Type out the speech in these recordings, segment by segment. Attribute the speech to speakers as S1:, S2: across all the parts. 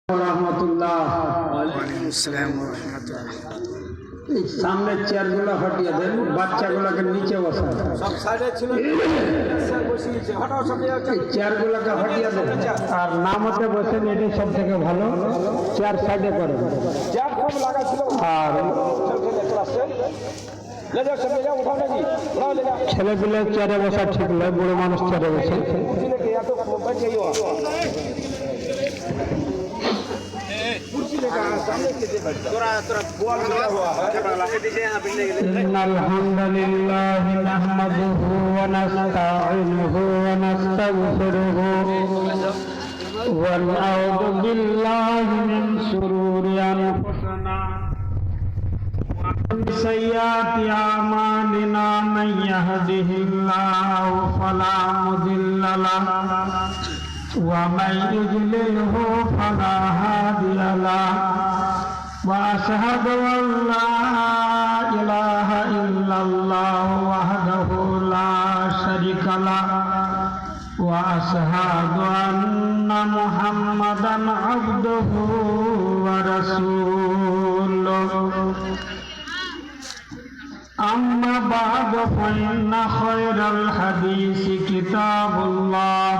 S1: सामने चेयर गुला हटिए दें, बच्चा गुला के नीचे बसा सब साइडे ছিল हटाओ सब चेयर गुला के हटिए दें और नामते बसेন এটাই সবথেকে ভালো চেয়ার সাইডে করেন চেয়ার কম লাগা ছিল আর ले जाओ सब ले जाओ उठाओ ना जी उठाओ ले जाओ ছেলেগুলো চেয়ারে বসা ঠিক নয় বড় মানুষ চেয়ারে বসে कुर्सी लेके या तो बच जाइयो कुर्सी लेकर सामने के दे तोरा बॉल लगा हुआ है इन्नल हम्दुलिल्लाहि नहमदुहु व नस्तईनुहु व नस्तगफिरुहु व नऊज़ु बिल्लाहि मिन शुरूरि अनफुसिना व मिन सय्यिआति अमालिना मन यहदिहिल्लाहु फला मुदिल्ल लहु ومن يضلله فلا هادي له واشهد ان لا اله الا الله وحده لا شريك له واشهد ان محمدا عبده ورسوله اما بعد فان خير الحديث كتاب الله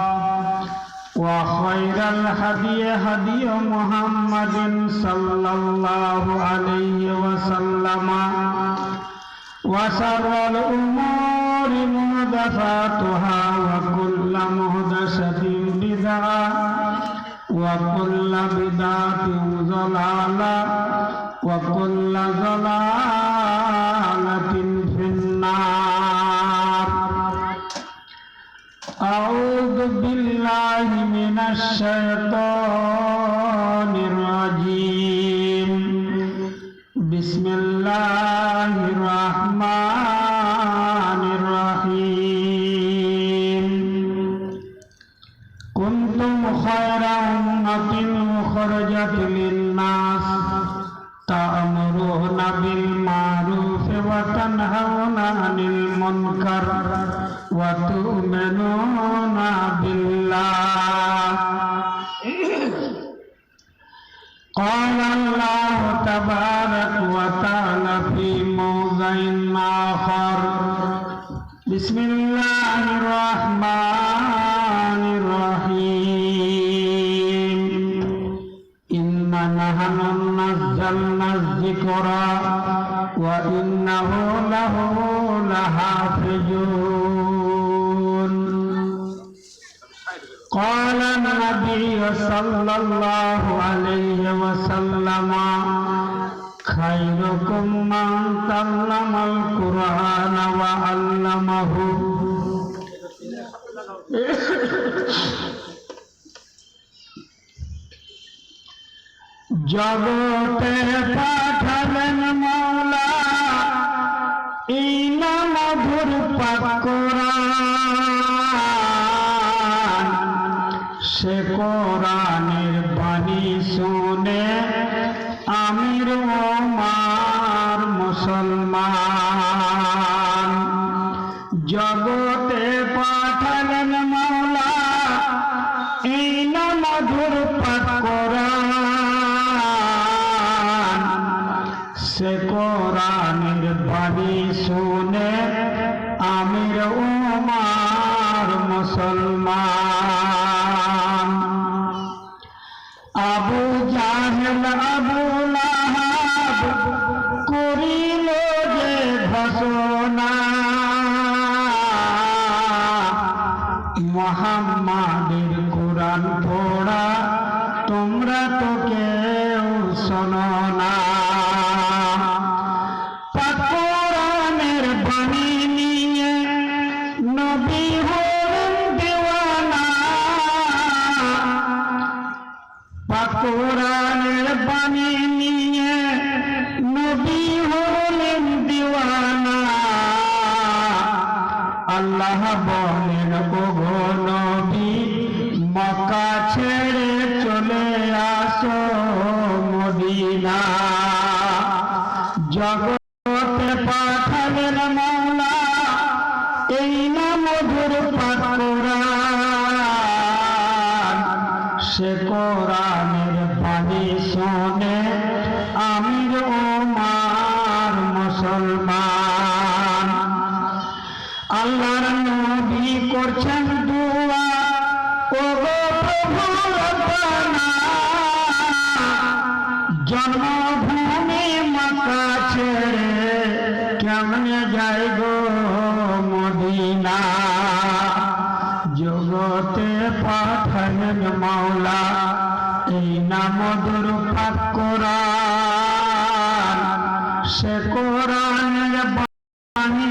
S1: وخير الهدي هدي محمد صلى الله عليه وسلم وشر الأمور محدثاتها وكل محدثة بدعة وكل بدعة ضلالة وكل ضلالة في النار أعوذ بالله من الشيطان الرجيم بسم الله الرحمن الرحيم كنتم خير أمة أخرجت للناس تأمرون بالمعروف وتنهون عن المنكر وتؤمنون بالله قال الله تبارك وتعالى في موضع آخر بسم الله الرحمن الرحيم إنا نحن نزلنا الذكر وإنه له لحافظون قال النبي صلى الله عليه وسلم خيركم من تعلم القرآن وعلمه জগতে পাঠালেন মওলা এই না মধুর পাক কোরআন সে কোরআনের বাণী শুনে আমির ওমর মুসলমান জগতে পাঠালেন মওলা এই না মধুর পাক কোরআন সে কোরআনের বাণী শুনে আমির ওমর মুসলমান আবু জাহেল আবু লাহাব করিল যে ঘোষণা মুহাম্মাদের কোরআন পড়া তোমরা তো কেউ শোনো না কোরআনের বাণী নিয়ে নবী হলেন দেওয়ানা কোরআনের বাণী নিয়ে নবী হলেন দেওয়ানা আল্লাহ বলেন ওগো নবী মক্কা ছেড়ে চলে আসো মদিনা জগতে পাঠালেন মওলা এই না মধুর পাক কোরআন সে কোরআনের বাণী শোনে আমির ওমার মুসলমান। আল্লাহর নবী করছেন দুয়া, ও গো প্রভু রব্বানা, জন্মভূমি মক্কা ছেড়ে কেমনে যাই গো মদিনা। জগতে পাঠালেন মাওলা এই নাম মধুর পাক কোরআন, সে কোরআনের বাণী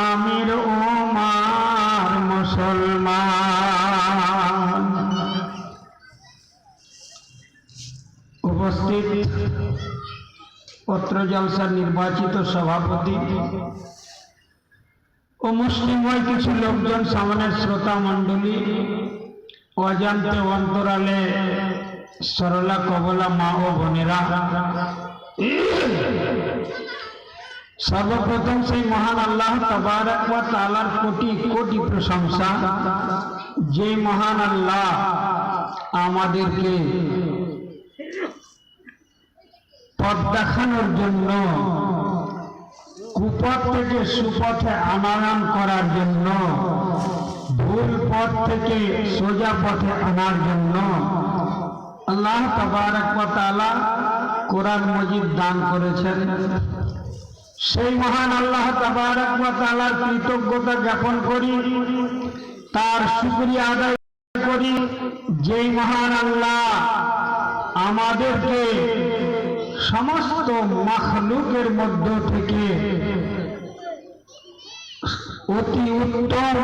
S1: আমির ওমার মুসলমান। উপস্থিত পত্র জলসার নির্বাচিত সভাপতি ও মুসলিম হয় কিছু লোকজন, সামনের শ্রোতা মণ্ডলী, অজান্তে অন্তরালে সরলা কবলা মা ও বোনেরা, সর্বপ্রথম সেই মহান আল্লাহ তাবারক ওয়া তাআলার কোটি কোটি প্রশংসা, যে মহান আল্লাহ আমাদেরকে পথ দেখানোর জন্য, কুপথ থেকে সুপথে আনয়ন করার জন্য, ভুল পথ থেকে সোজা পথে আনার জন্য আল্লাহ তাবারক ওয়া তাআলা কোরআন মজিদ দান করেছেন। সেই মহান আল্লাহ তাবারক ওয়া তাআলার কৃতজ্ঞতা জ্ঞাপন করি, তার শুকরিয়া আদায় করি, যেই মহান আল্লাহ আমাদেরকে সমস্ত মাখলুকের মধ্য থেকে অতি উত্তম,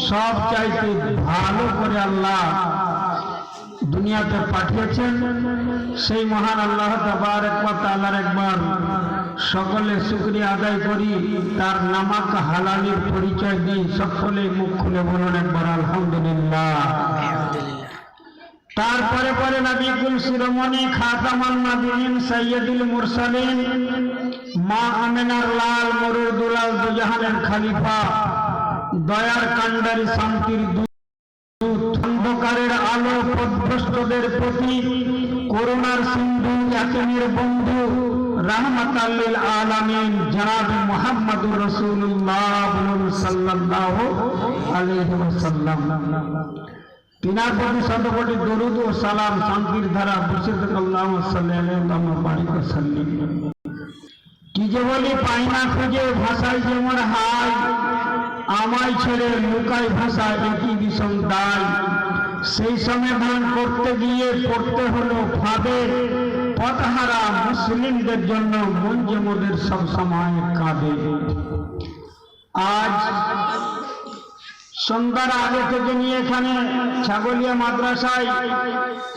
S1: সব চাইতে ভালো করে আল্লাহ দুনিয়াতে পাঠিয়েছেন। সেই মহান আল্লাহ তাবারক ওয়া তাআলার একবার সকলে শুকরিয়া আদায় করি, তার নামাক হালালির পরিচয় দিই। সকলে মুখ খুলে বলুন একবার আলহামদুলিল্লাহ। তারপরে পরে নবী কুল শিরোমণি খাতামুন নবিয়্যিন সাইয়্যিদুল মুরসালিন মা আমিনার লাল মুরুদুলাল দুজাহানের খলিফা, দয়ার কান্ডারি শান্তির দূত, অন্ধকারের আলো পথভ্রষ্টদের প্রতি করুণার সিন্ধু, ইয়াতিমের বন্ধু, রাহমাতাল লিল আলামিন জনাব মুহাম্মদুর রাসূলুল্লাহ সাল্লাল্লাহু আলাইহি ওয়াসাল্লাম। তিনার প্রতি শতকোটি দরুদ ও সালাম, শান্তির ধারা বর্ষিত আল্লাহুম্মা সাল্লি আলাইহি ওয়া বারিক ওয়া সাল্লিম। কি যে বলি পাই না খুঁজে, ভাষায় যেমন হাই, আমায় ছেড়ে লুকাই ভাষা একই বিষম দায়। সেই সমাধান করতে গিয়ে পড়তে হলো ফাঁদে, পথহারা মুসলিমদের জন্য মন যে মোদের সব সময় কাঁদে। আজ সন্ধ্যার আগে থেকে নিয়ে এখানে ছাগলিয়া মাদ্রাসায়,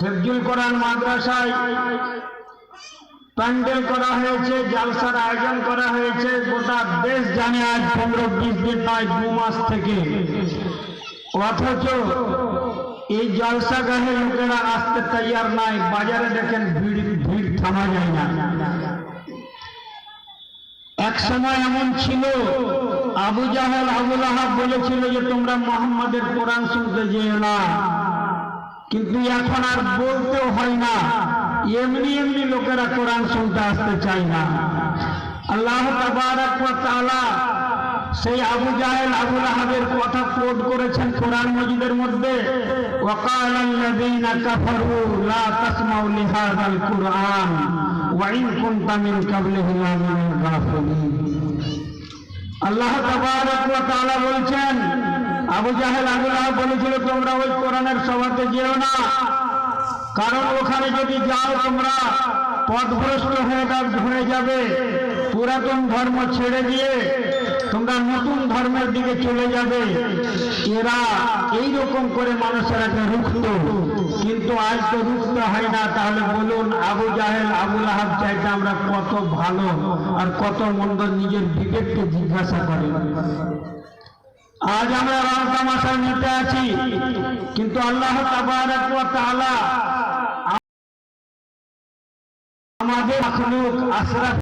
S1: হেফজুল কোরআন মাদ্রাসায় প্যান্ডেল করা হয়েছে, জালসার আয়োজন করা হয়েছে। গোটা দেশ জানে আজ 15-20 দিন নয়, 2 মাস থেকে। অথচ এই জলসাগাহে লোকেরা আসতে তৈয়ার নাই। বাজারে দেখেন ভিড় থামা যায় না। এক সময় এমন ছিল, আবু জাহেল আবু লাহাব বলেছিল যে তোমরা মুহাম্মাদের কোরআন শুনতে যেও না, কিন্তু এখন আর বলতেও হয় না, এমনি এমনি লোকেরা কোরআন শুনতে আসতে চায় না। আল্লাহ তাবারক ওয়া তাআলা সেই আবু জাহেল আবু লাহাবের কথা কোট করেছেন কোরআন মজিদের মধ্যে, ওয়াকালাল্লাযীনা কাফারু লা তাসমাউ লিহাযাল কুরআন ওয়া ইন কুনতা মিন ক্বাবলিহি লামিনাল গাফিলিন। আল্লাহ তাবারক ওয়া তাআলা বলছেন, আবু জাহেল আবু লাহাব বলেছিল তোমরা ওই কোরআনের সভাতে যেও না, কারণ ওখানে যদি যাও তোমরা পথভ্রষ্ট হয়ে যাবে, পুরাতন ধর্ম ছেড়ে দিয়ে তোমরা নতুন ধর্মের দিকে চলে যাবে। এরা এইরকম করে মানুষেরাকে রুখত, কিন্তু আজ তো রুখতে হয় না। তাহলে বলুন, আবু জাহেল আবু লাহাব চাইতে আমরা কত ভালো আর কত মন্দ, নিজের বিবেককে জিজ্ঞাসা করে। আজ আমরা রং তামাশায় মেতে আছি, কিন্তু আল্লাহ তাবারক ওয়া তাআলা আমাদের মাখলুক আশরাফ